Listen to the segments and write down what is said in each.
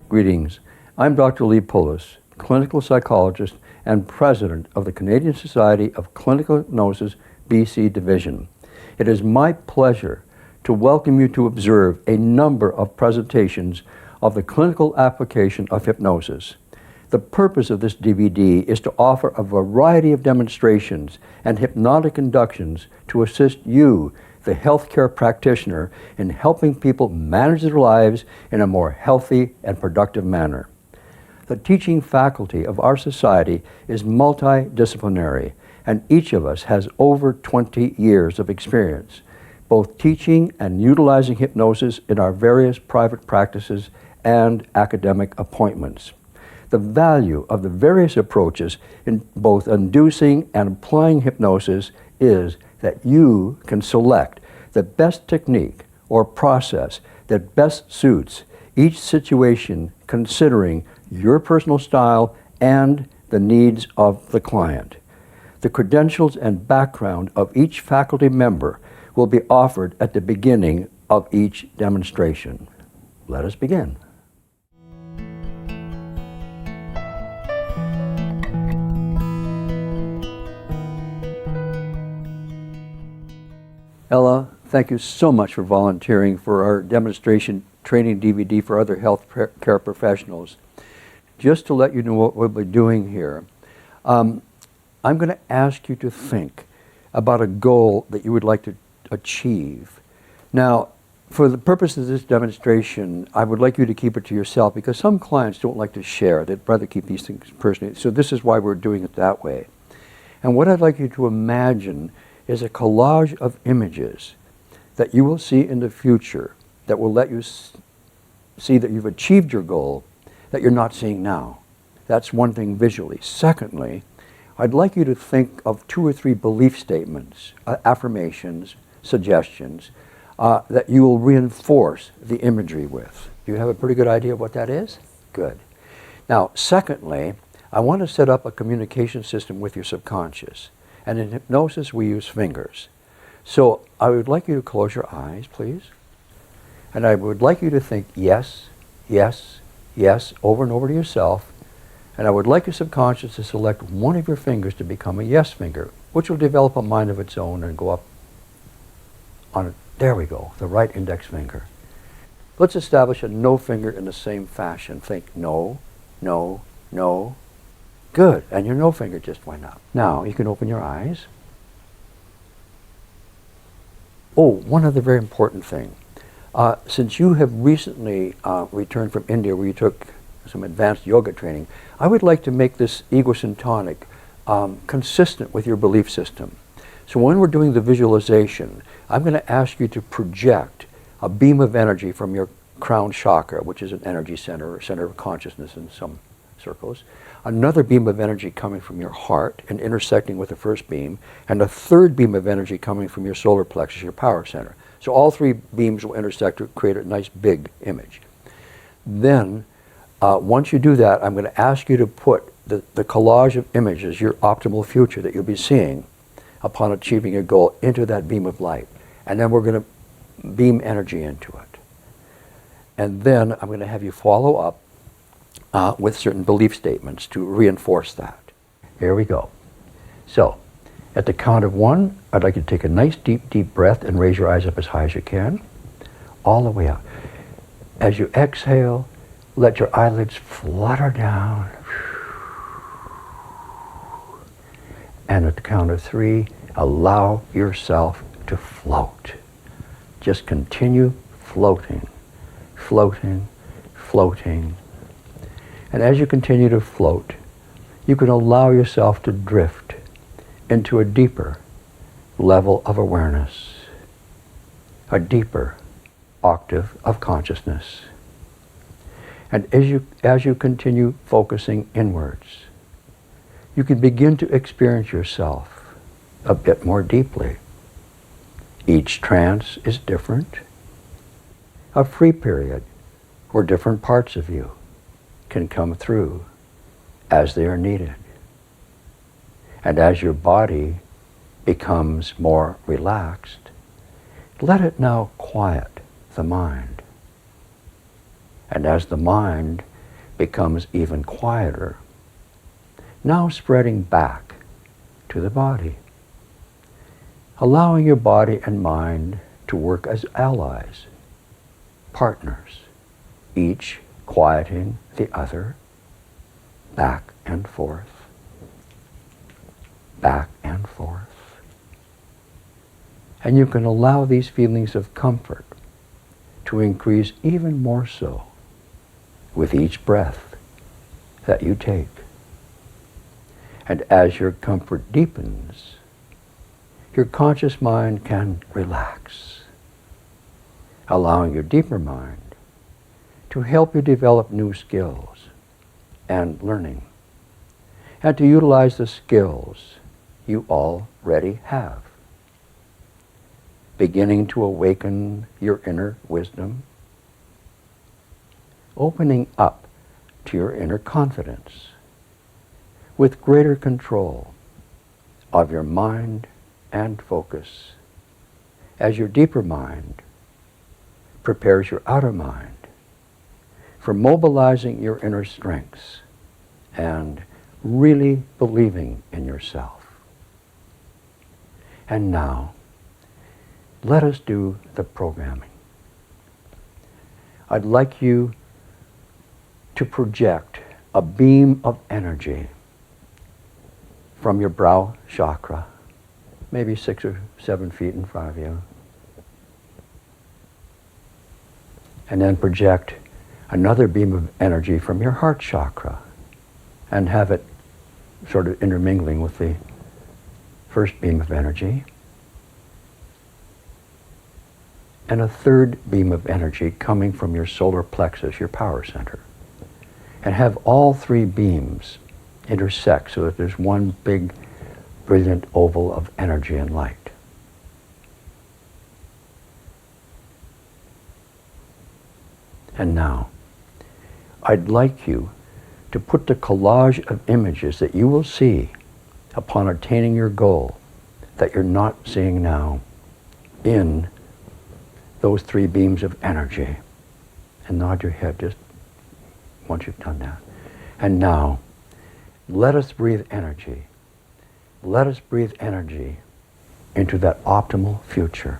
Greetings. I'm Dr. Lee Pulos, clinical psychologist and president of the Canadian Society of Clinical Hypnosis BC Division. It is my pleasure to welcome you to observe a number of presentations of the clinical application of hypnosis. The purpose of this DVD is to offer a variety of demonstrations and hypnotic inductions to assist you, the healthcare practitioner, in helping people manage their lives in a more healthy and productive manner. The teaching faculty of our society is multidisciplinary, and each of us has over 20 years of experience, both teaching and utilizing hypnosis in our various private practices and academic appointments. The value of the various approaches in both inducing and applying hypnosis is that you can select the best technique or process that best suits each situation, considering your personal style and the needs of the client. The credentials and background of each faculty member will be offered at the beginning of each demonstration. Let us begin. Ella, thank you so much for volunteering for our demonstration training DVD for other health care professionals. Just to let you know what we'll be doing here, I'm going to ask you to think about a goal that you would like to achieve. Now, for the purpose of this demonstration, I would like you to keep it to yourself because some clients don't like to share. They'd rather keep these things personally. So this is why we're doing it that way. And what I'd like you to imagine is a collage of images that you will see in the future that will let you see that you've achieved your goal that you're not seeing now. That's one thing visually. Secondly, I'd like you to think of 2 or 3 belief statements, affirmations, suggestions, that you will reinforce the imagery with. Do you have a pretty good idea of what that is? Good. Now, secondly, I want to set up a communication system with your subconscious. And in hypnosis, we use fingers. So I would like you to close your eyes, please. And I would like you to think yes, yes, yes, over and over to yourself. And I would like your subconscious to select one of your fingers to become a yes finger, which will develop a mind of its own and go up on it. There we go, the right index finger. Let's establish a no finger in the same fashion. Think no, no, no. Good, and your no finger just went up. Now, you can open your eyes. Oh, one other very important thing. Since you have recently returned from India where you took some advanced yoga training, I would like to make this egosyntonic consistent with your belief system. So when we're doing the visualization, I'm going to ask you to project a beam of energy from your crown chakra, which is an energy center or center of consciousness in some circles, another beam of energy coming from your heart and intersecting with the first beam, and a third beam of energy coming from your solar plexus, your power center. So all 3 beams will intersect to create a nice big image. Then, once you do that, I'm going to ask you to put the collage of images, your optimal future that you'll be seeing upon achieving your goal, into that beam of light. And then we're going to beam energy into it. And then I'm going to have you follow up with certain belief statements to reinforce that. Here we go. So, at the count of 1, I'd like you to take a nice deep breath and raise your eyes up as high as you can, all the way up. As you exhale, let your eyelids flutter down. And at the count of 3, allow yourself to float. Just continue floating, floating, floating. And as you continue to float, you can allow yourself to drift into a deeper level of awareness, a deeper octave of consciousness. And as you continue focusing inwards, you can begin to experience yourself a bit more deeply, Each trance is different. A free period where different parts of you can come through as they are needed. And as your body becomes more relaxed, let it now quiet the mind. And as the mind becomes even quieter, now spreading back to the body, allowing your body and mind to work as allies, partners, each quieting the other, back and forth, back and forth. And you can allow these feelings of comfort to increase even more so with each breath that you take. And as your comfort deepens, your conscious mind can relax, allowing your deeper mind to help you develop new skills and learning, and to utilize the skills you already have, beginning to awaken your inner wisdom, opening up to your inner confidence, with greater control of your mind and focus, as your deeper mind prepares your outer mind for mobilizing your inner strengths and really believing in yourself. And now, let us do the programming. I'd like you to project a beam of energy from your brow chakra, maybe 6 or 7 feet in front of you. And then project another beam of energy from your heart chakra and have it sort of intermingling with the first beam of energy. And a third beam of energy coming from your solar plexus, your power center. And have all 3 beams intersect so that there's one big, brilliant oval of energy and light. And now, I'd like you to put the collage of images that you will see upon attaining your goal that you're not seeing now in those 3 beams of energy. And nod your head just once you've done that. And now, let us breathe energy. Let us breathe energy into that optimal future.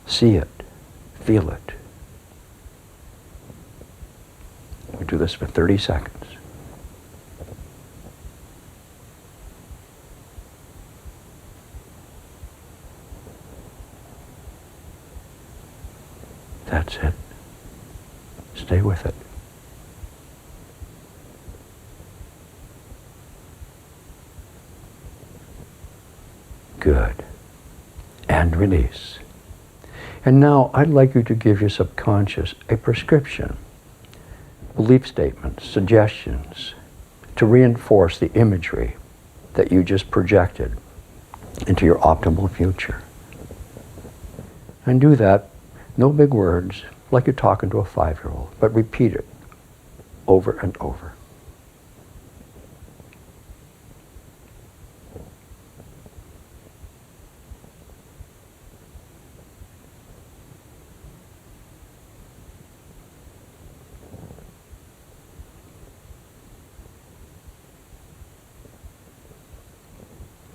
See it, feel it. We do this for 30 seconds. That's it. Stay with it. Good. And release. And now I'd like you to give your subconscious a prescription, belief statements, suggestions, to reinforce the imagery that you just projected into your optimal future. And do that, no big words, like you're talking to a 5-year-old, but repeat it over and over.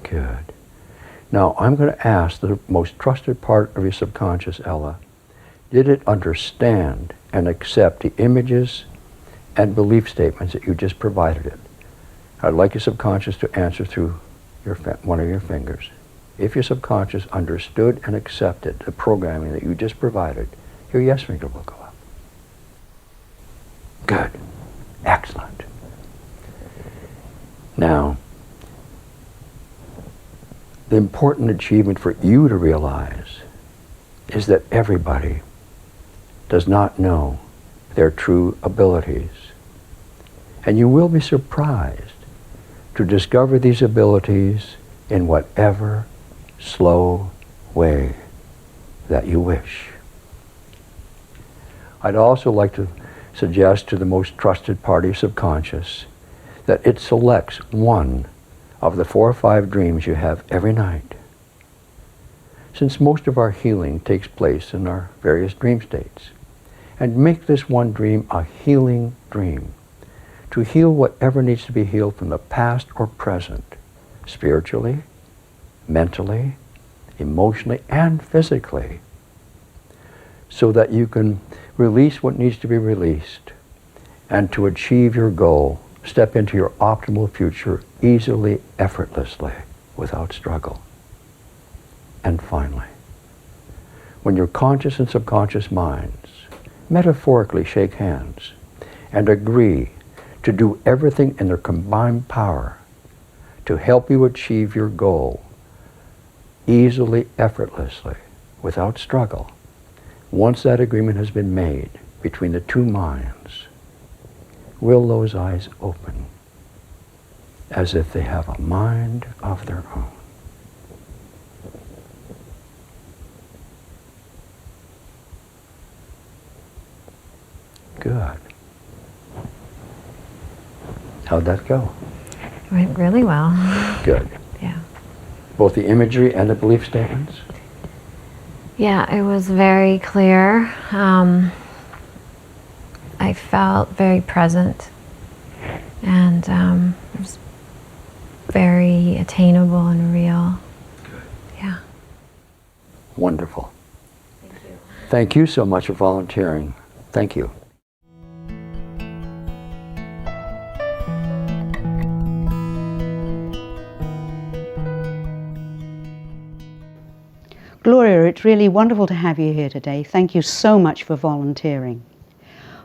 Good. Now, I'm going to ask the most trusted part of your subconscious, Ella, did it understand and accept the images and belief statements that you just provided it? I'd like your subconscious to answer through one of your fingers. If your subconscious understood and accepted the programming that you just provided, your yes finger will go up. Good. Excellent. Now, the important achievement for you to realize is that everybody does not know their true abilities. And you will be surprised to discover these abilities in whatever slow, way that you wish. I'd also like to suggest to the most trusted party of subconscious that it selects one of the 4 or 5 dreams you have every night. Since most of our healing takes place in our various dream states, and make this one dream a healing dream, to heal whatever needs to be healed from the past or present, spiritually, mentally, emotionally, and physically, so that you can release what needs to be released, and to achieve your goal, step into your optimal future easily, effortlessly, without struggle. And finally, when your conscious and subconscious minds metaphorically shake hands and agree to do everything in their combined power to help you achieve your goal easily, effortlessly, without struggle, once that agreement has been made between the two minds, will those eyes open as if they have a mind of their own? Good. How'd that go? It went really well. Good. Yeah. Both the imagery and the belief statements? Yeah, it was very clear. I felt very present, and it was very attainable and real. Good. Yeah. Wonderful. Thank you. Thank you so much for volunteering. Thank you. Gloria, it's really wonderful to have you here today. Thank you so much for volunteering.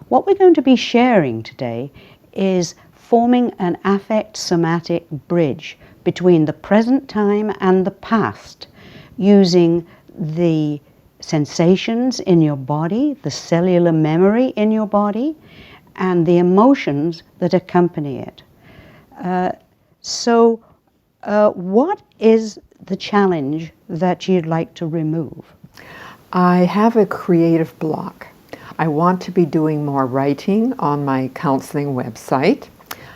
What we're going to be sharing today is forming an affect-somatic bridge between the present time and the past, using the sensations in your body, the cellular memory in your body, and the emotions that accompany it. What is the challenge that you'd like to remove? I have a creative block. I want to be doing more writing on my counseling website.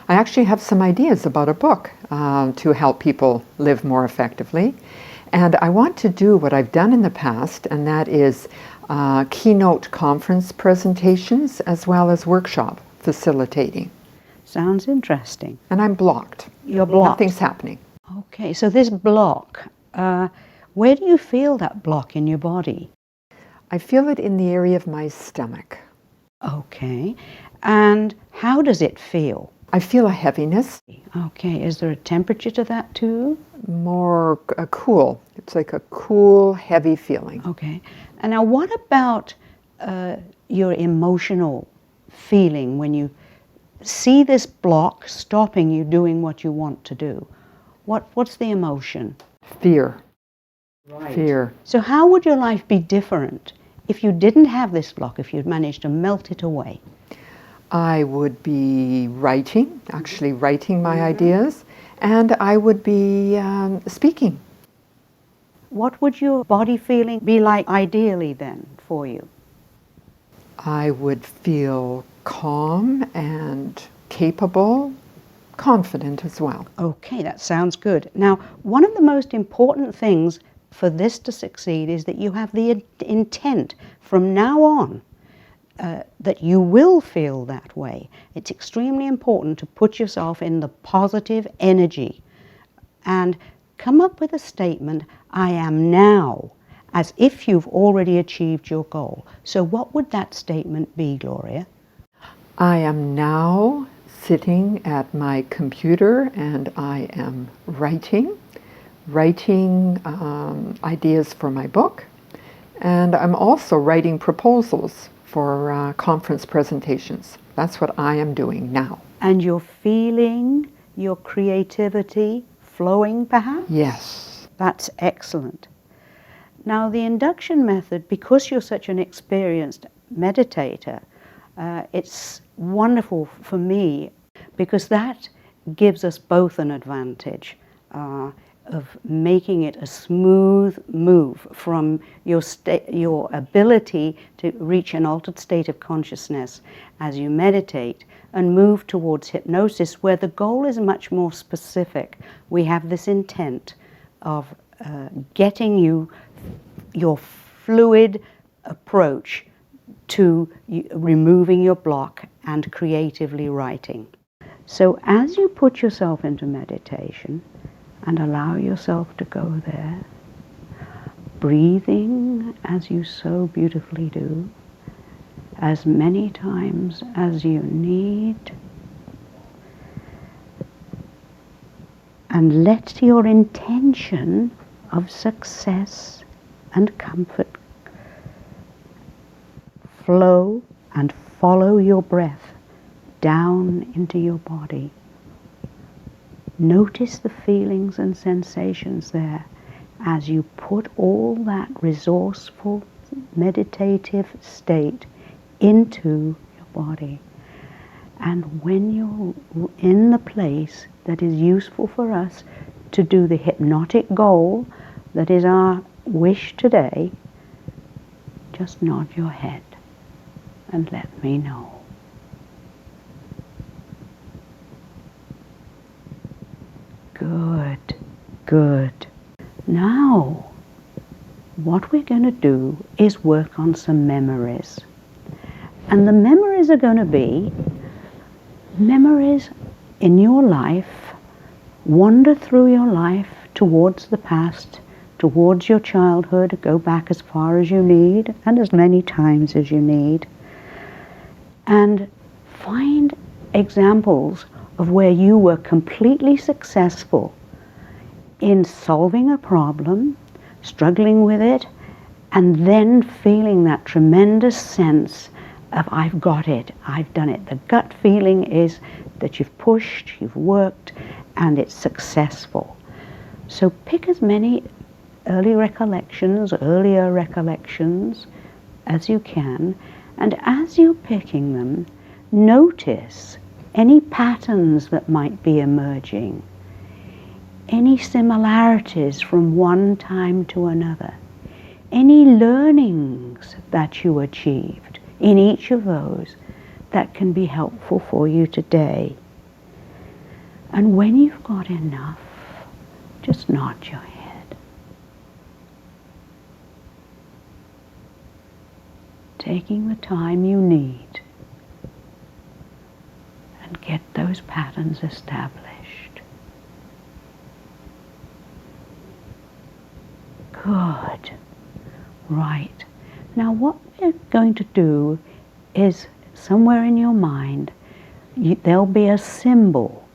I actually have some ideas about a book to help people live more effectively. And I want to do what I've done in the past, and that is keynote conference presentations as well as workshop facilitating. Sounds interesting. And I'm blocked. You're blocked. Nothing's happening. Okay, so this block, where do you feel that block in your body? I feel it in the area of my stomach. Okay, and how does it feel? I feel a heaviness. Okay, is there a temperature to that too? More cool. It's like a cool, heavy feeling. Okay, and now what about your emotional feeling when you see this block stopping you doing what you want to do? What's the emotion? Fear. Right. Fear. So how would your life be different if you didn't have this block, if you'd managed to melt it away? I would be writing, actually writing my ideas, and I would be speaking. What would your body feeling be like ideally then for you? I would feel calm and capable, confident as well. Okay, that sounds good. Now, one of the most important things for this to succeed is that you have the intent from now on that you will feel that way. It's extremely important to put yourself in the positive energy and come up with a statement, I am now, as if you've already achieved your goal. So what would that statement be, Gloria? I am now sitting at my computer and I am writing ideas for my book, and I'm also writing proposals for conference presentations. That's what I am doing now. And you're feeling your creativity flowing, perhaps? Yes. That's excellent. Now, the induction method, because you're such an experienced meditator, it's wonderful for me because that gives us both an advantage. of making it a smooth move from your ability to reach an altered state of consciousness as you meditate and move towards hypnosis, where the goal is much more specific. We have this intent of getting you your fluid approach to removing your block and creatively writing. So as you put yourself into meditation and allow yourself to go there, breathing as you so beautifully do, as many times as you need, and let your intention of success and comfort flow and follow your breath down into your body. Notice the feelings and sensations there as you put all that resourceful, meditative state into your body. And when you're in the place that is useful for us to do the hypnotic goal that is our wish today, just nod your head and let me know. Good, good. Now, what we're going to do is work on some memories. And the memories are going to be memories in your life. Wander through your life towards the past, towards your childhood. Go back as far as you need and as many times as you need. And find examples of where you were completely successful in solving a problem, struggling with it, and then feeling that tremendous sense of, I've got it, I've done it. The gut feeling is that you've pushed, you've worked, and it's successful. So pick as many earlier recollections as you can, and as you're picking them, notice any patterns that might be emerging, any similarities from one time to another, any learnings that you achieved in each of those that can be helpful for you today. And when you've got enough, just nod your head. Taking the time you need and get those patterns established. Good. Right. Now what we're going to do is, somewhere in your mind, there'll be a symbol,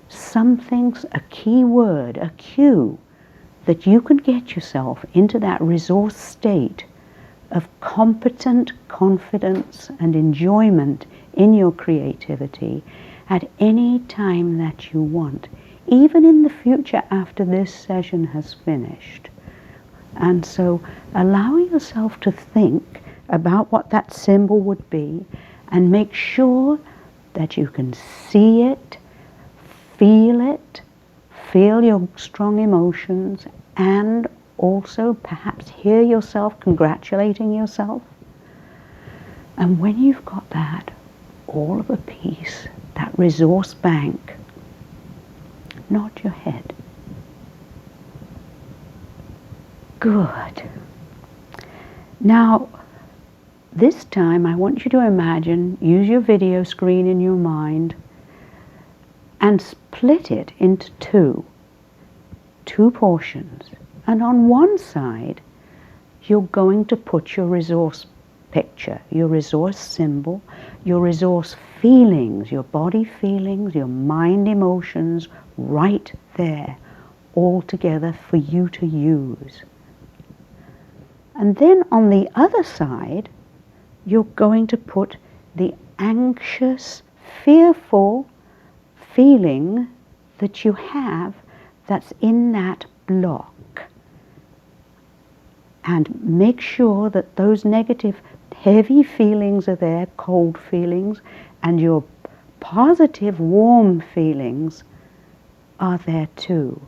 something, a key word, a cue, that you can get yourself into that resource state of competent confidence and enjoyment in your creativity at any time that you want, even in the future after this session has finished. And so allowing yourself to think about what that symbol would be, and make sure that you can see it, feel your strong emotions, and also perhaps hear yourself congratulating yourself. And when you've got that all of a piece, that resource bank, nod your head. Good. Now, this time I want you to imagine, use your video screen in your mind, and split it into two portions. And on one side, you're going to put your resource picture, your resource symbol, your resource feelings, your body feelings, your mind emotions, right there, all together for you to use. And then on the other side, you're going to put the anxious, fearful feeling that you have that's in that block. And make sure that those negative, heavy feelings are there, cold feelings, and your positive, warm feelings are there too.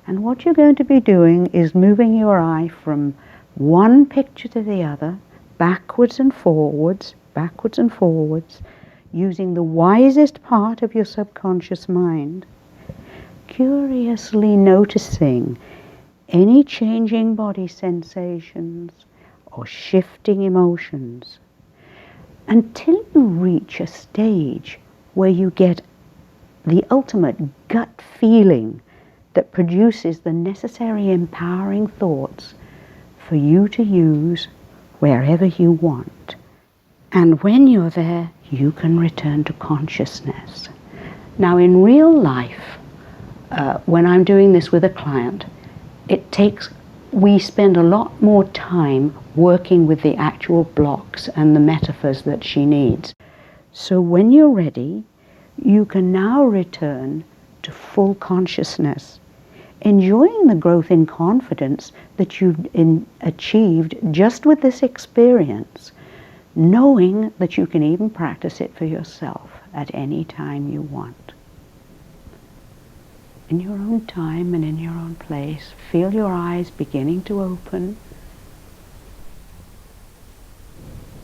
And what you're going to be doing is moving your eye from one picture to the other, backwards and forwards, using the wisest part of your subconscious mind, curiously noticing any changing body sensations or shifting emotions, until you reach a stage where you get the ultimate gut feeling that produces the necessary empowering thoughts for you to use wherever you want. And when you're there, you can return to consciousness. Now, in real life, when I'm doing this with a client, we spend a lot more time working with the actual blocks and the metaphors that she needs. So when you're ready, you can now return to full consciousness, enjoying the growth in confidence that you've achieved just with this experience, knowing that you can even practice it for yourself at any time you want. In your own time and in your own place, feel your eyes beginning to open.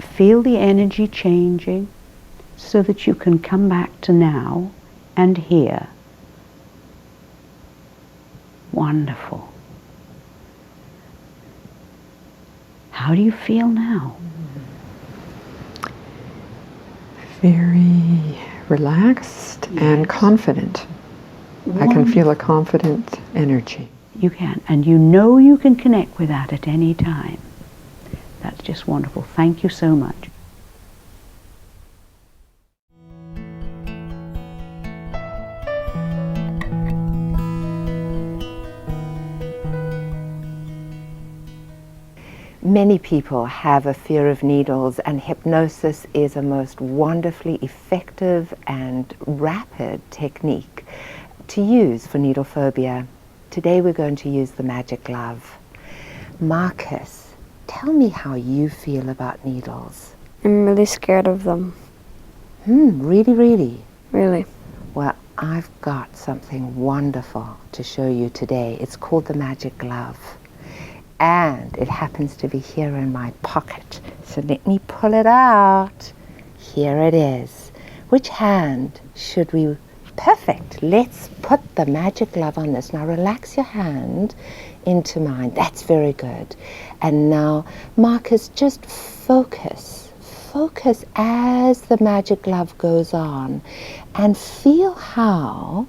Feel the energy changing so that you can come back to now and here. Wonderful. How do you feel now? Very relaxed and confident. I can feel a confident energy. You can, and you know you can connect with that at any time. That's just wonderful. Thank you so much. Many people have a fear of needles, and hypnosis is a most wonderfully effective and rapid technique to use for needle phobia. Today we're going to use the magic glove. Marcus, tell me how you feel about needles. I'm really scared of them. Really? Really. Well, I've got something wonderful to show you today. It's called the magic glove. And it happens to be here in my pocket. So let me pull it out. Here it is. Which hand should we... Perfect. Let's put the magic glove on this. Now relax your hand into mine. That's very good. And now, Marcus, just focus. Focus as the magic glove goes on. And feel how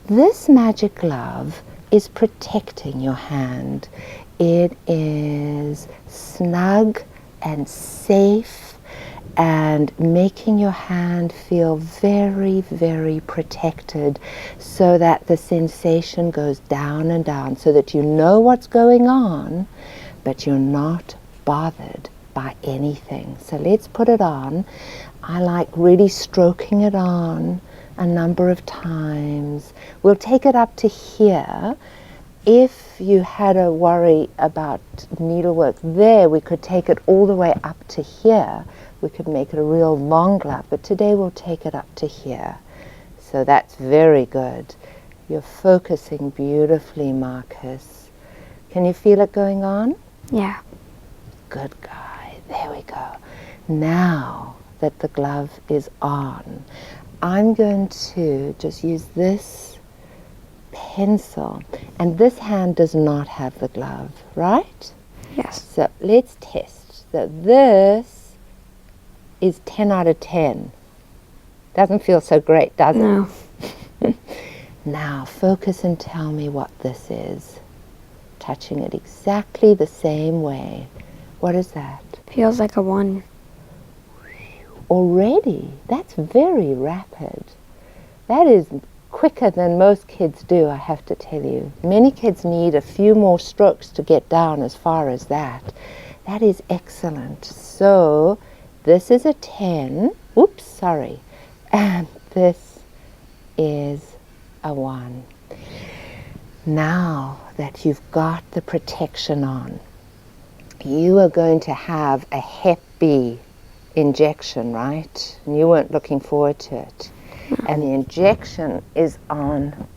this magic glove is protecting your hand. It is snug and safe and making your hand feel very, very protected, so that the sensation goes down and down, so that you know what's going on, but you're not bothered by anything. So let's put it on. I like really stroking it on a number of times. We'll take it up to here. If you had a worry about needlework there, we could take it all the way up to here. We could make it a real long glove, but today we'll take it up to here. So that's very good. You're focusing beautifully, Marcus. Can you feel it going on? Yeah. Good guy. There we go. Now that the glove is on, I'm going to just use this pencil, and this hand does not have the glove, right? Yes. So let's test. So this is 10 out of 10. Doesn't feel so great, does it? No. Now focus and tell me what this is. Touching it exactly the same way. What is that? Feels like a 1. Already? That's very rapid. That is quicker than most kids do, I have to tell you. Many kids need a few more strokes to get down as far as that. That is excellent. So this is a 10. Oops, sorry. And this is a 1. Now that you've got the protection on, you are going to have a Hep B injection, right? And you weren't looking forward to it. And the injection is on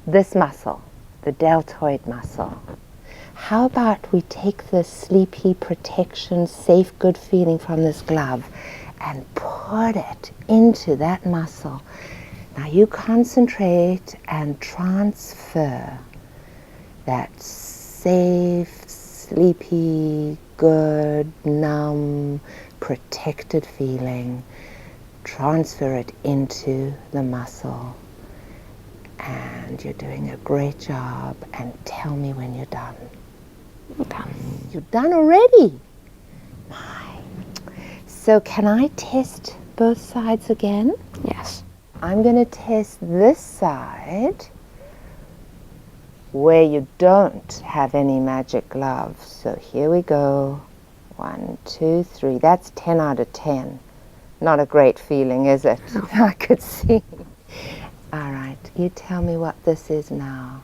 this muscle the deltoid muscle. How about we take the sleepy protection, safe, good feeling from this glove and put it into that muscle. Now you concentrate and transfer that safe, sleepy, good, numb, protected feeling. Transfer it into the muscle. And you're doing a great job. And tell me when you're done. Okay. You're done already? My. So can I test both sides again? Yes. I'm going to test this side where you don't have any magic gloves. So here we go. 1, 2, 3. That's 10 out of 10. Not a great feeling, is it? No. I could see. All right, you tell me what this is now.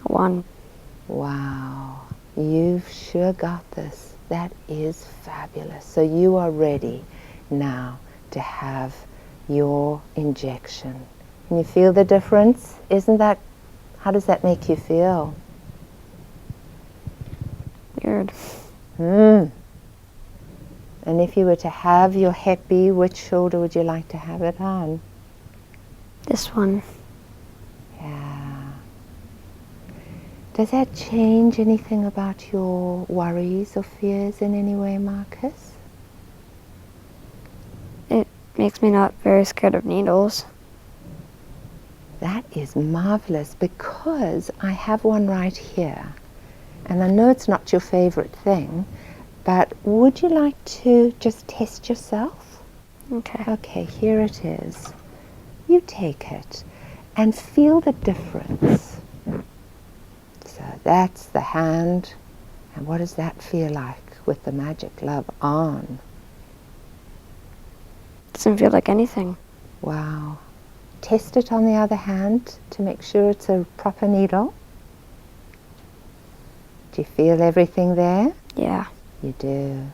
1. Wow, you've sure got this. That is fabulous. So you are ready now to have your injection. Can you feel the difference? Isn't that, how does that make you feel? Weird. And if you were to have your Hep B, which shoulder would you like to have it on? This one. Yeah. Does that change anything about your worries or fears in any way, Marcus? It makes me not very scared of needles. That is marvelous, because I have one right here. And I know it's not your favorite thing, but would you like to just test yourself? Okay. Okay, here it is. You take it and feel the difference. So that's the hand. And what does that feel like with the magic glove on? Doesn't feel like anything. Wow. Test it on the other hand to make sure it's a proper needle. Do you feel everything there? Yeah. You do.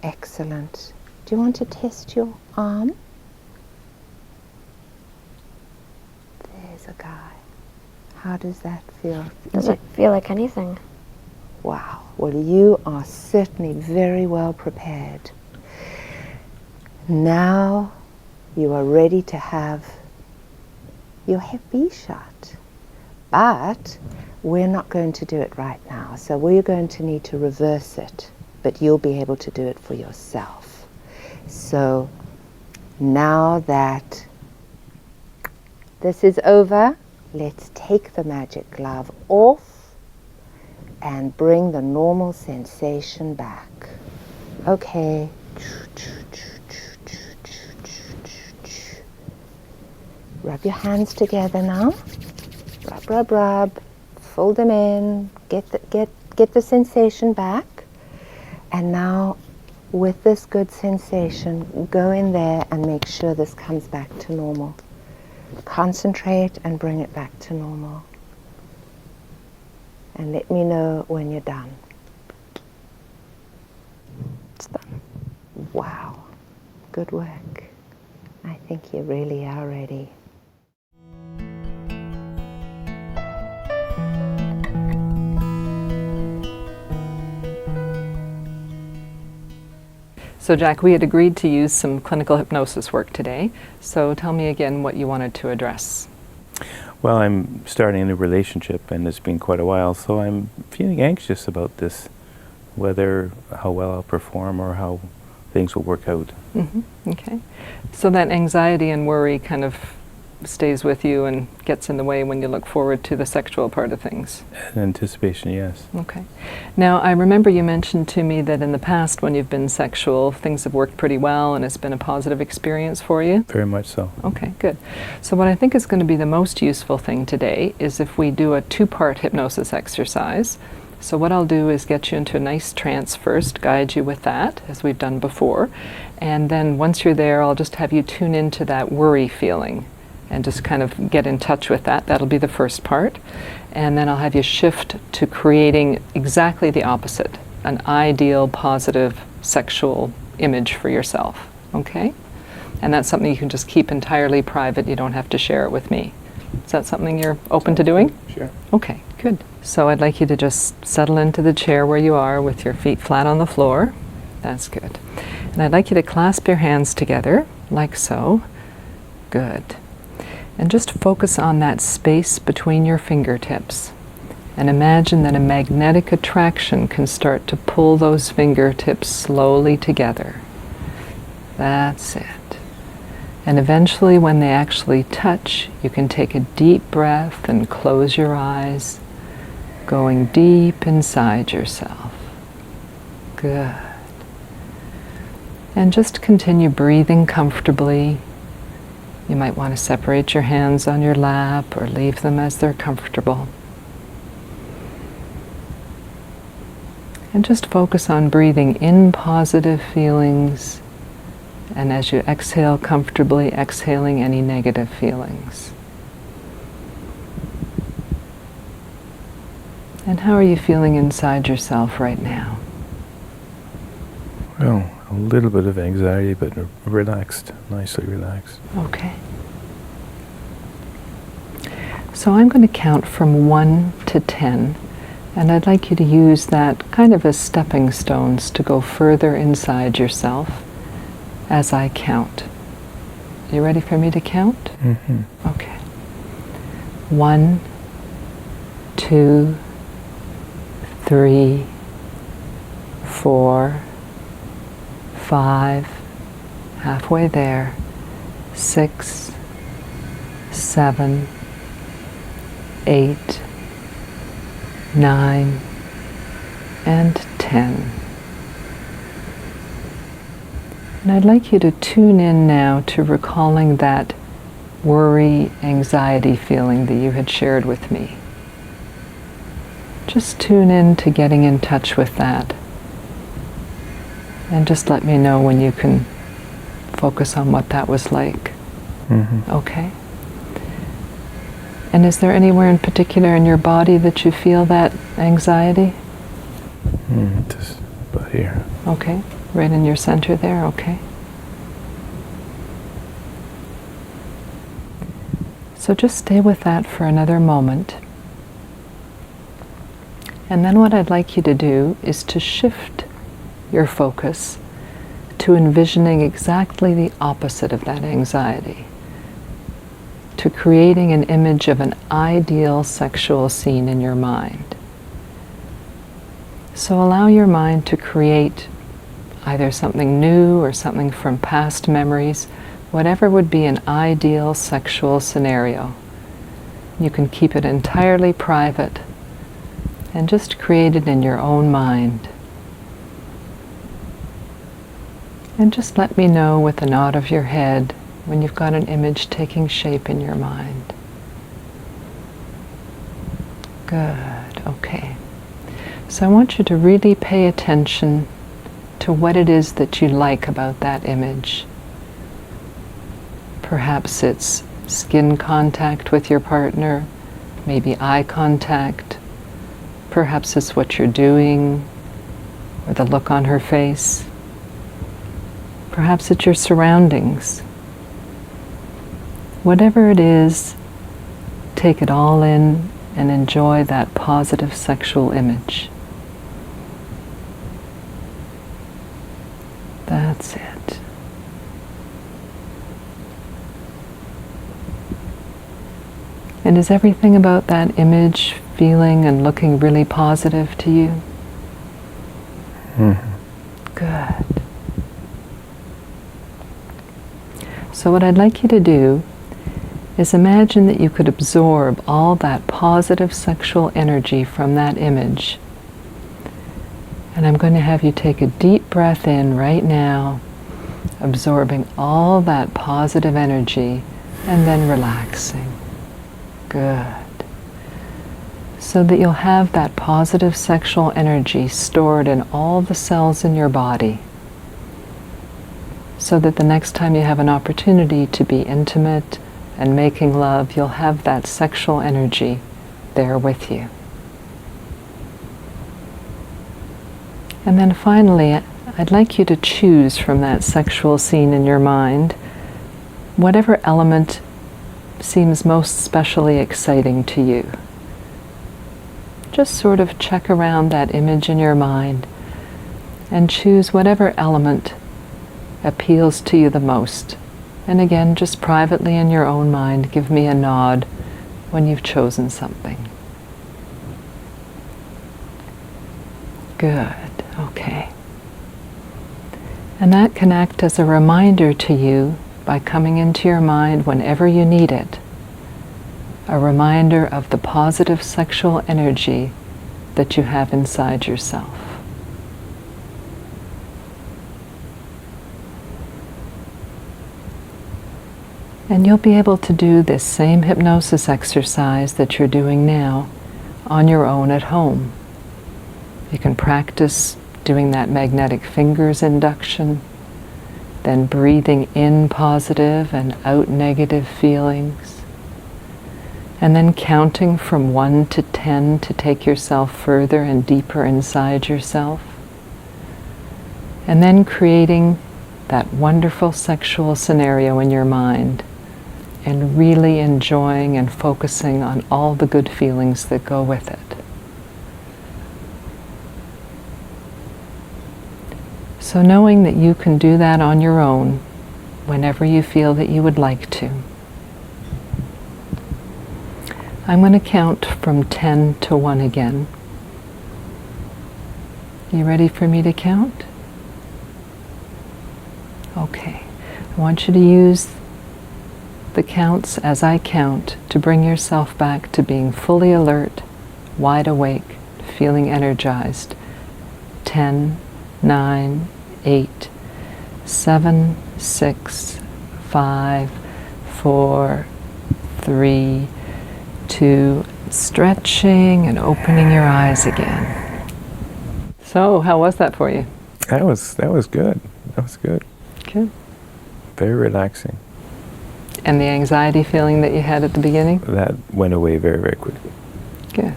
Excellent. Do you want to test your arm? There's a guy. How does that feel? Doesn't feel like anything. Wow. Well, you are certainly very well prepared. Now you are ready to have your Hep B shot. But we're not going to do it right now. So we're going to need to reverse it. But you'll be able to do it for yourself. So now that this is over, let's take the magic glove off and bring the normal sensation back. Okay. Rub your hands together now. Rub, rub, rub. Fold them in. Get the sensation back. And now, with this good sensation, go in there and make sure this comes back to normal. Concentrate and bring it back to normal. And let me know when you're done. It's done. Wow. Good work. I think you really are ready. So Jack, we had agreed to use some clinical hypnosis work today. So tell me again what you wanted to address. Well, I'm starting a new relationship, and it's been quite a while, so I'm feeling anxious about this, whether how well I'll perform or how things will work out. Mm-hmm. Okay. So that anxiety and worry kind of stays with you and gets in the way when you look forward to the sexual part of things. Anticipation, yes. Okay. Now, I remember you mentioned to me that in the past when you've been sexual, things have worked pretty well and it's been a positive experience for you. Very much so. Okay, good. So what I think is going to be the most useful thing today is if we do a 2-part hypnosis exercise. So what I'll do is get you into a nice trance first, guide you with that, as we've done before. And then once you're there, I'll just have you tune into that worry feeling and just kind of get in touch with that. That'll be the first part. And then I'll have you shift to creating exactly the opposite, an ideal, positive, sexual image for yourself, okay? And that's something you can just keep entirely private. You don't have to share it with me. Is that something you're open to doing? Sure. Okay, good. So I'd like you to just settle into the chair where you are with your feet flat on the floor. That's good. And I'd like you to clasp your hands together, like so. Good. And just focus on that space between your fingertips. And imagine that a magnetic attraction can start to pull those fingertips slowly together. That's it. And eventually, when they actually touch, you can take a deep breath and close your eyes, going deep inside yourself. Good. And just continue breathing comfortably. You might want to separate your hands on your lap or leave them as they're comfortable. And just focus on breathing in positive feelings, and as you exhale comfortably, exhaling any negative feelings. And how are you feeling inside yourself right now? Well, a little bit of anxiety, but relaxed, nicely relaxed. Okay. So I'm going to count from 1 to 10, and I'd like you to use that kind of as stepping stones to go further inside yourself as I count. You ready for me to count? Mm-hmm. Okay. 1, 2, 3, 4, 5, halfway there, 6, 7, 8, 9, and 10. And I'd like you to tune in now to recalling that worry, anxiety feeling that you had shared with me. Just tune in to getting in touch with that. And just let me know when you can focus on what that was like. Mm-hmm. Okay? And is there anywhere in particular in your body that you feel that anxiety? Just about here. Okay. Right in your center there, okay. So just stay with that for another moment. And then what I'd like you to do is to shift your focus to envisioning exactly the opposite of that anxiety, to creating an image of an ideal sexual scene in your mind. So allow your mind to create either something new or something from past memories, whatever would be an ideal sexual scenario. You can keep it entirely private and just create it in your own mind. And just let me know with a nod of your head when you've got an image taking shape in your mind. Good, okay. So I want you to really pay attention to what it is that you like about that image. Perhaps it's skin contact with your partner, maybe eye contact. Perhaps it's what you're doing, or the look on her face. Perhaps it's your surroundings. Whatever it is, take it all in and enjoy that positive sexual image. That's it. And is everything about that image feeling and looking really positive to you? Mm-hmm. Good. So what I'd like you to do is imagine that you could absorb all that positive sexual energy from that image. And I'm going to have you take a deep breath in right now, absorbing all that positive energy and then relaxing. Good. So that you'll have that positive sexual energy stored in all the cells in your body, so that the next time you have an opportunity to be intimate and making love, you'll have that sexual energy there with you. And then finally, I'd like you to choose from that sexual scene in your mind whatever element seems most specially exciting to you. Just sort of check around that image in your mind and choose whatever element appeals to you the most. And again, just privately in your own mind, give me a nod when you've chosen something. Good, okay. And that can act as a reminder to you by coming into your mind whenever you need it. A reminder of the positive sexual energy that you have inside yourself. And you'll be able to do this same hypnosis exercise that you're doing now on your own at home. You can practice doing that magnetic fingers induction, then breathing in positive and out negative feelings, and then counting from 1 to 10 to take yourself further and deeper inside yourself, and then creating that wonderful sexual scenario in your mind and really enjoying and focusing on all the good feelings that go with it. So knowing that you can do that on your own whenever you feel that you would like to. I'm going to count from 10 to 1 again. You ready for me to count? Okay. I want you to use the counts as I count to bring yourself back to being fully alert, wide awake, feeling energized. 10, 9, 8, 7, 6, 5, 4, 3, 2, stretching and opening your eyes again. So, how was that for you? That was good. That was good. Good. Very relaxing. And the anxiety feeling that you had at the beginning? That went away very, very quickly. Good.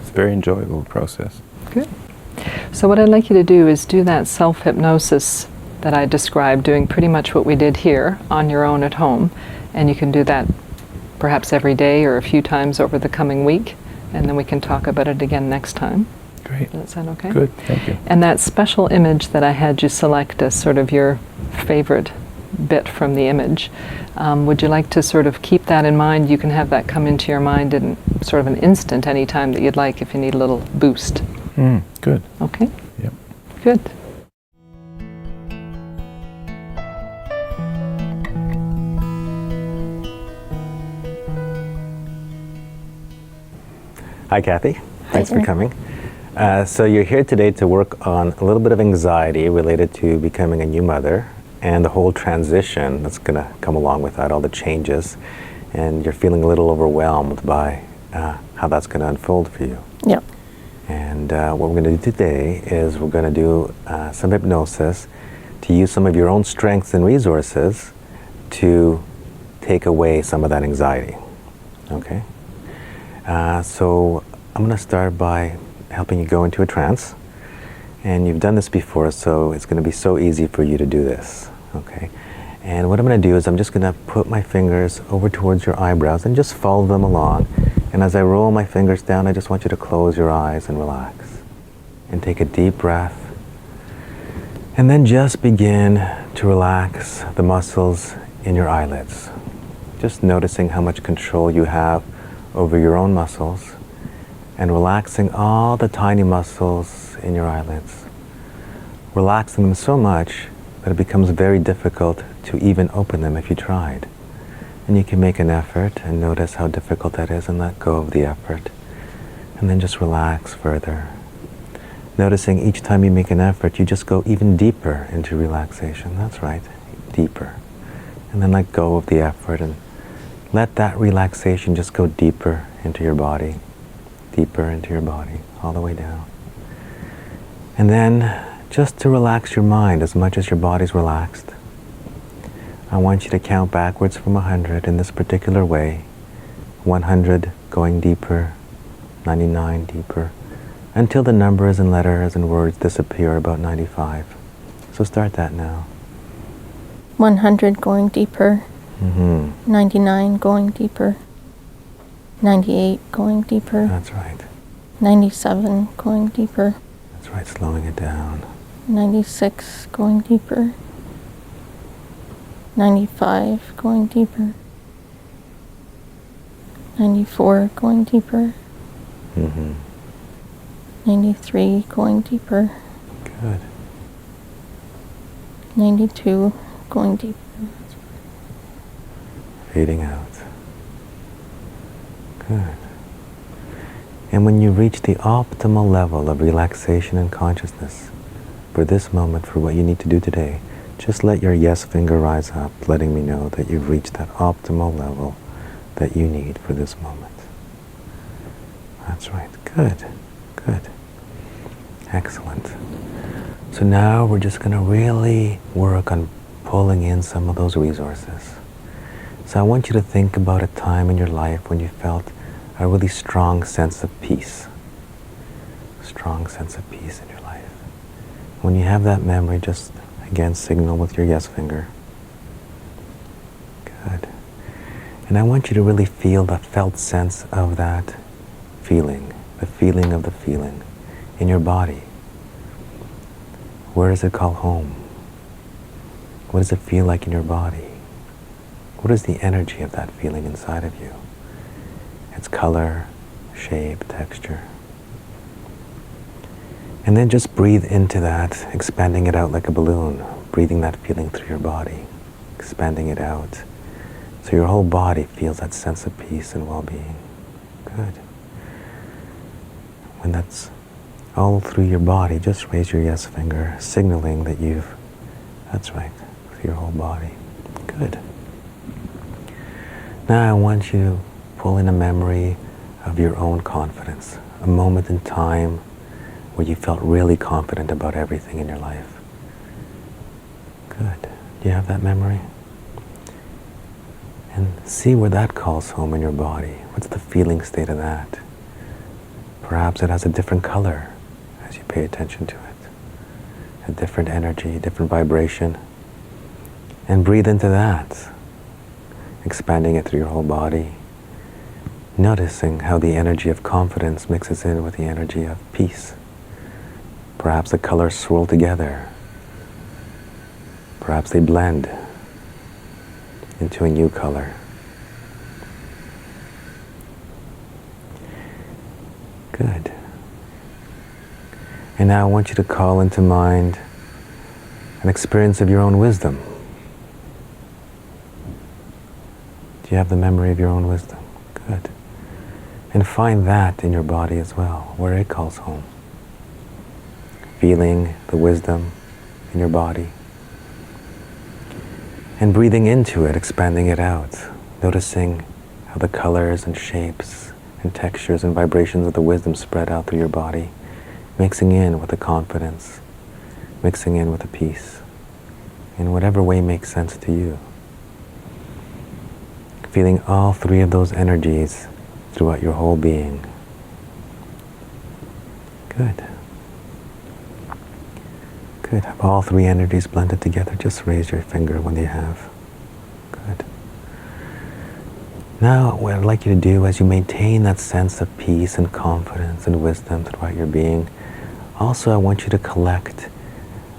It's a very enjoyable process. Good. So what I'd like you to do is do that self-hypnosis that I described, doing pretty much what we did here on your own at home. And you can do that perhaps every day or a few times over the coming week. And then we can talk about it again next time. Great. Does that sound okay? Good, thank you. And that special image that I had you select as sort of your favorite bit from the image, would you like to sort of keep that in mind? You can have that come into your mind in sort of an instant anytime that you'd like if you need a little boost. Good. Okay? Yep. Good. Hi, Kathy. Thanks for coming. So you're here today to work on a little bit of anxiety related to becoming a new mother and the whole transition that's going to come along with that, all the changes. And you're feeling a little overwhelmed by how that's going to unfold for you. Yep. And what we're going to do today is we're going to do some hypnosis to use some of your own strengths and resources to take away some of that anxiety. Okay? So I'm going to start by helping you go into a trance. And you've done this before, so it's going to be so easy for you to do this. Okay? And what I'm going to do is I'm just going to put my fingers over towards your eyebrows and just follow them along. And as I roll my fingers down, I just want you to close your eyes and relax. And take a deep breath. And then just begin to relax the muscles in your eyelids. Just noticing how much control you have over your own muscles. And relaxing all the tiny muscles in your eyelids. Relaxing them so much that it becomes very difficult to even open them if you tried. And you can make an effort and notice how difficult that is and let go of the effort. And then just relax further. Noticing each time you make an effort, you just go even deeper into relaxation. That's right, deeper. And then let go of the effort and let that relaxation just go deeper into your body. Deeper into your body, all the way down. And then just to relax your mind as much as your body's relaxed, I want you to count backwards from 100 in this particular way. 100 going deeper, 99 deeper, until the numbers and letters and words disappear about 95. So start that now. 100 going deeper, Mm-hmm. 99, going deeper. 98, going deeper. That's right. 97, going deeper. That's right, slowing it down. 96, going deeper. 95, going deeper. 94, going deeper. Mm-hmm. 93, going deeper. Good. 92, going deeper. Fading out. Good. And when you reach the optimal level of relaxation and consciousness for this moment, for what you need to do today, just let your yes finger rise up, letting me know that you've reached that optimal level that you need for this moment. That's right. Good. Good. Excellent. So now we're just going to really work on pulling in some of those resources. So I want you to think about a time in your life when you felt a really strong sense of peace. Strong sense of peace in your life. When you have that memory, just again signal with your yes finger. Good. And I want you to really feel the felt sense of that feeling, the feeling of the feeling in your body. Where does it call home? What does it feel like in your body? What is the energy of that feeling inside of you? Its color, shape, texture. And then just breathe into that, expanding it out like a balloon, breathing that feeling through your body, expanding it out. So your whole body feels that sense of peace and well-being. Good. When that's all through your body, just raise your yes finger, signaling that that's right, through your whole body. Good. Now I want you to pull in a memory of your own confidence, a moment in time where you felt really confident about everything in your life. Good. Do you have that memory? And see where that calls home in your body. What's the feeling state of that? Perhaps it has a different color as you pay attention to it. A different energy, a different vibration. And breathe into that, expanding it through your whole body. Noticing how the energy of confidence mixes in with the energy of peace. Perhaps the colors swirl together. Perhaps they blend into a new color. Good. And now I want you to call into mind an experience of your own wisdom. Do you have the memory of your own wisdom? Good. And find that in your body as well, where it calls home. Feeling the wisdom in your body. And breathing into it, expanding it out. Noticing how the colors and shapes and textures and vibrations of the wisdom spread out through your body. Mixing in with the confidence. Mixing in with the peace. In whatever way makes sense to you. Feeling all three of those energies throughout your whole being. Good. Good. Have all three energies blended together. Just raise your finger when you have. Good. Now, what I'd like you to do as you maintain that sense of peace and confidence and wisdom throughout your being, also I want you to collect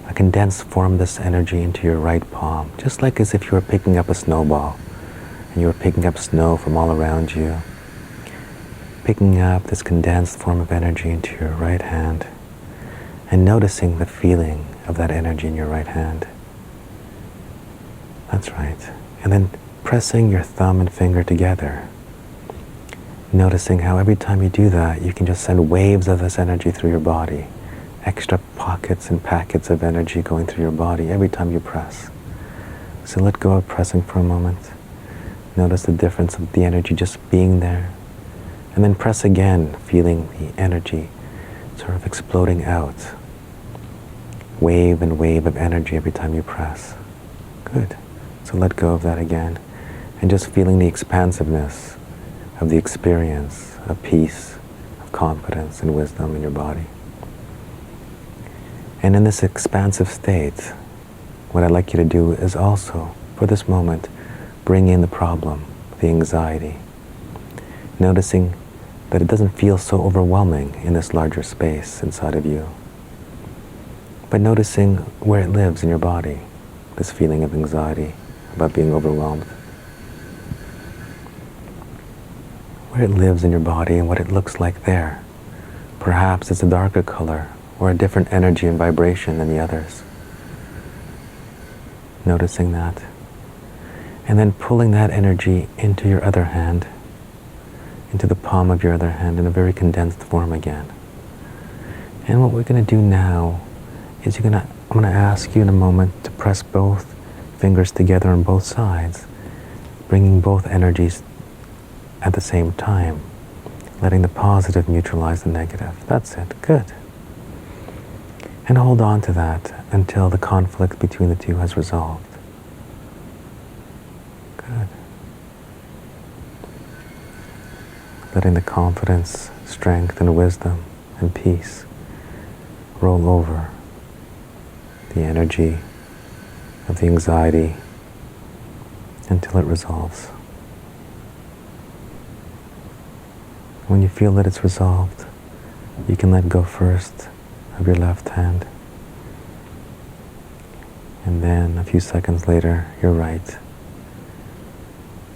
a condensed form of this energy into your right palm, just like as if you were picking up a snowball and you were picking up snow from all around you. Picking up this condensed form of energy into your right hand and noticing the feeling of that energy in your right hand. That's right. And then pressing your thumb and finger together. Noticing how every time you do that, you can just send waves of this energy through your body. Extra pockets and packets of energy going through your body every time you press. So let go of pressing for a moment. Notice the difference of the energy just being there. And then press again, feeling the energy sort of exploding out. Wave and wave of energy every time you press. Good. So let go of that again. And just feeling the expansiveness of the experience of peace, of confidence and wisdom in your body. And in this expansive state, what I'd like you to do is also, for this moment, bring in the problem, the anxiety, noticing that it doesn't feel so overwhelming in this larger space inside of you, but noticing where it lives in your body, this feeling of anxiety about being overwhelmed, where it lives in your body and what it looks like there. Perhaps it's a darker color or a different energy and vibration than the others. Noticing that. And then pulling that energy into your other hand, into the palm of your other hand in a very condensed form again. And what we're going to do now is I'm going to ask you in a moment to press both fingers together on both sides, bringing both energies at the same time, letting the positive neutralize the negative. That's it. Good. And hold on to that until the conflict between the two has resolved. Good. Letting the confidence, strength, and wisdom and peace roll over the energy of the anxiety until it resolves. When you feel that it's resolved, you can let go first of your left hand, and then a few seconds later, your right.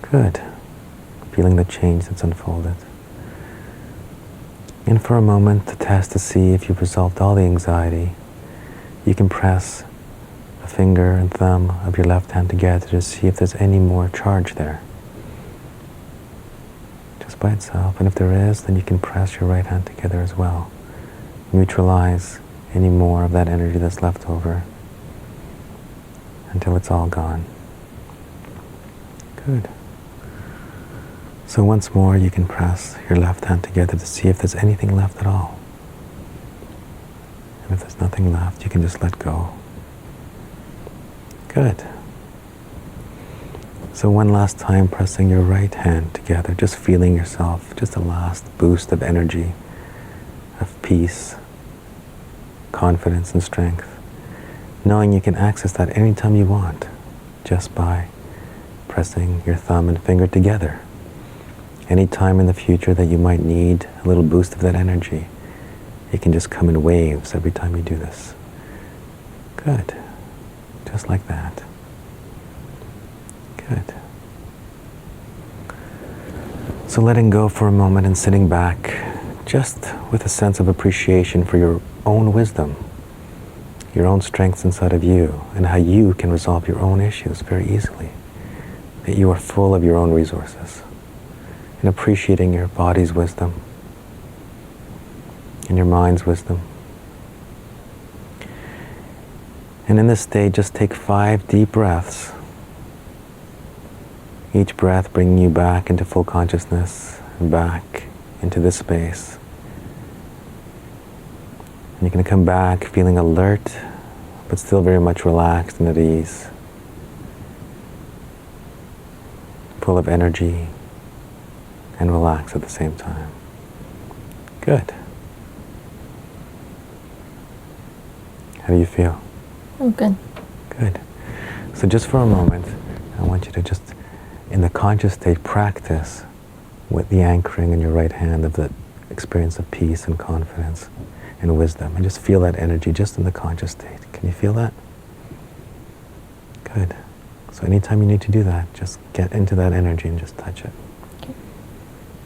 Good. Feeling the change that's unfolded. And for a moment, to test to see if you've resolved all the anxiety, you can press the finger and thumb of your left hand together to see if there's any more charge there, just by itself. And if there is, then you can press your right hand together as well. Neutralize any more of that energy that's left over until it's all gone. Good. So once more, you can press your left hand together to see if there's anything left at all. And if there's nothing left, you can just let go. Good. So one last time, pressing your right hand together, just feeling yourself, just a last boost of energy, of peace, confidence, and strength, knowing you can access that anytime you want, just by pressing your thumb and finger together. Any time in the future that you might need a little boost of that energy, it can just come in waves every time you do this. Good. Just like that. Good. So letting go for a moment and sitting back, just with a sense of appreciation for your own wisdom, your own strengths inside of you, and how you can resolve your own issues very easily. That you are full of your own resources. And appreciating your body's wisdom and your mind's wisdom. And in this state, just take 5 deep breaths. Each breath bringing you back into full consciousness and back into this space. And you're going to come back feeling alert, but still very much relaxed and at ease. Full of energy and relaxed at the same time. Good. How do you feel? I'm good. Good. So just for a moment, I want you to just, in the conscious state, practice with the anchoring in your right hand of the experience of peace and confidence and wisdom. And just feel that energy just in the conscious state. Can you feel that? Good. So anytime you need to do that, just get into that energy and just touch it.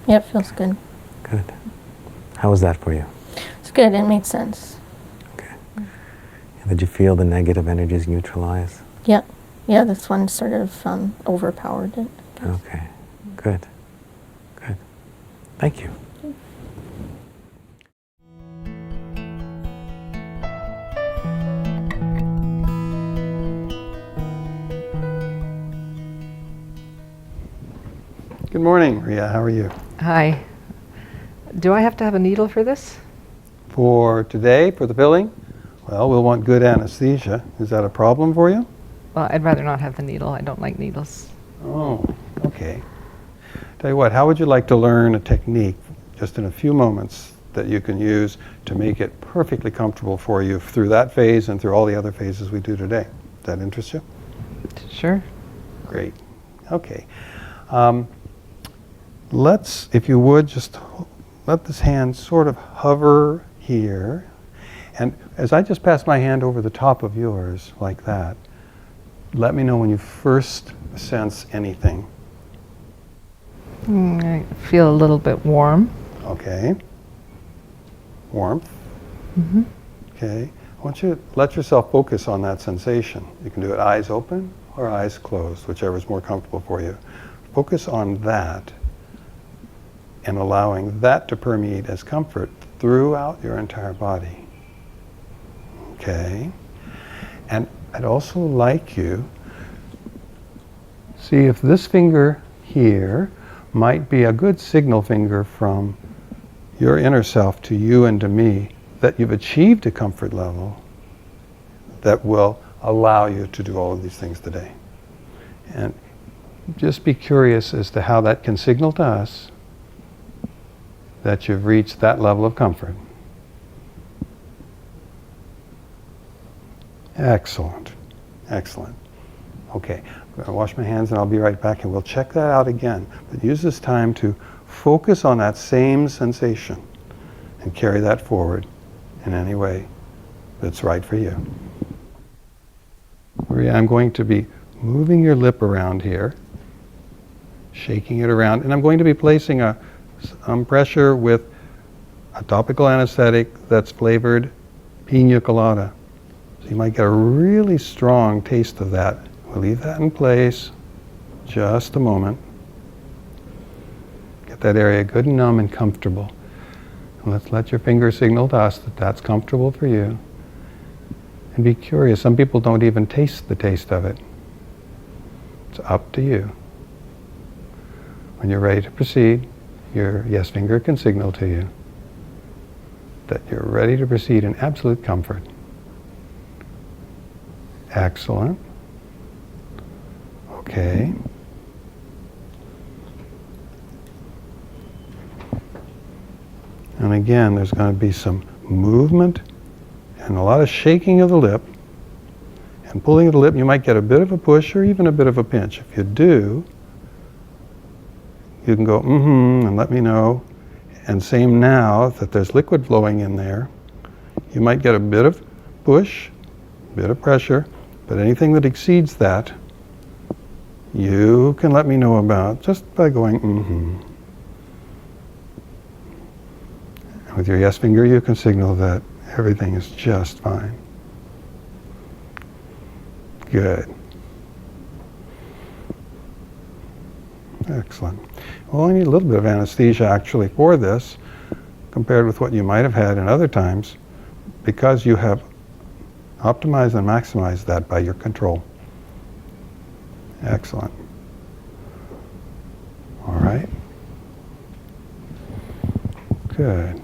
Yeah, it feels good. Good. How was that for you? It's good. It made sense. Okay. And did you feel the negative energies neutralize? Yeah. Yeah, this one sort of overpowered it. I guess. Okay. Good. Good. Thank you. Good morning, Ria. How are you? Hi. Do I have to have a needle for this? For today, for the pilling, well, we'll want good anesthesia. Is that a problem for you? Well, I'd rather not have the needle. I don't like needles. Oh, okay. Tell you what, how would you like to learn a technique just in a few moments that you can use to make it perfectly comfortable for you through that phase and through all the other phases we do today? Does that interest you? Sure. Great. Okay. Let's, if you would, just let this hand sort of hover here. And as I just pass my hand over the top of yours, like that, let me know when you first sense anything. I feel a little bit warm. Okay. Warmth. Okay. I want you to let yourself focus on that sensation. You can do it eyes open or eyes closed, whichever is more comfortable for you. Focus on that and allowing that to permeate as comfort throughout your entire body. Okay. And I'd also like you see if this finger here might be a good signal finger from your inner self to you and to me that you've achieved a comfort level that will allow you to do all of these things today. And just be curious as to how that can signal to us that you've reached that level of comfort. Excellent. Excellent. Okay, I'm going to wash my hands and I'll be right back and we'll check that out again. But use this time to focus on that same sensation and carry that forward in any way that's right for you. Maria, I'm going to be moving your lip around here, shaking it around, and I'm going to be placing some pressure with a topical anesthetic that's flavored pina colada. So you might get a really strong taste of that. We'll leave that in place just a moment. Get that area good and numb and comfortable. And let's let your finger signal to us that that's comfortable for you. And be curious. Some people don't even taste the taste of it. It's up to you. When you're ready to proceed, your yes finger can signal to you that you're ready to proceed in absolute comfort. Excellent. Okay. And again, there's going to be some movement and a lot of shaking of the lip. And pulling of the lip, you might get a bit of a push or even a bit of a pinch. If you do, you can go, and let me know. And same now, that there's liquid flowing in there. You might get a bit of push, a bit of pressure, but anything that exceeds that, you can let me know about just by going, And with your yes finger, you can signal that everything is just fine. Good. Excellent. Well, I need a little bit of anesthesia actually for this, compared with what you might have had in other times, because you have optimized and maximized that by your control. Excellent. All right. Good.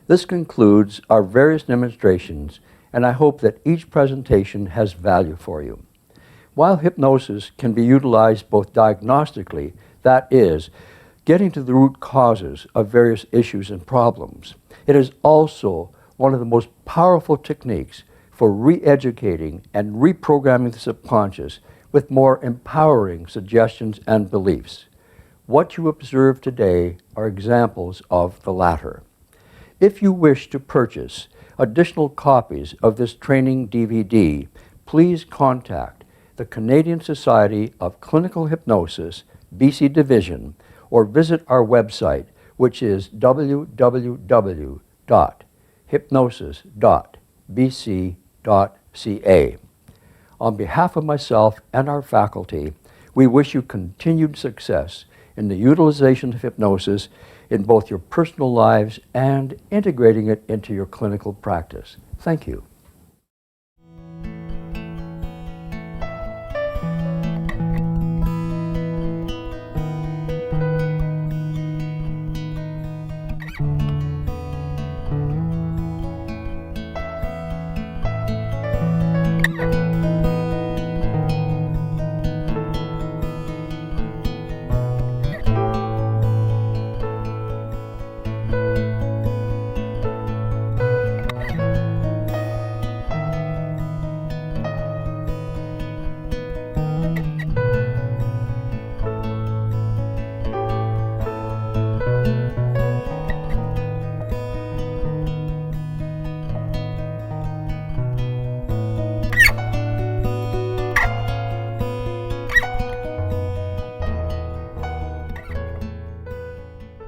This concludes our various demonstrations, and I hope that each presentation has value for you. While hypnosis can be utilized both diagnostically, that is, getting to the root causes of various issues and problems, it is also one of the most powerful techniques for re-educating and reprogramming the subconscious with more empowering suggestions and beliefs. What you observe today are examples of the latter. If you wish to purchase additional copies of this training DVD, please contact the Canadian Society of Clinical Hypnosis, BC Division, or visit our website, which is www.hypnosis.bc.ca. On behalf of myself and our faculty, we wish you continued success in the utilization of hypnosis in both your personal lives and integrating it into your clinical practice. Thank you.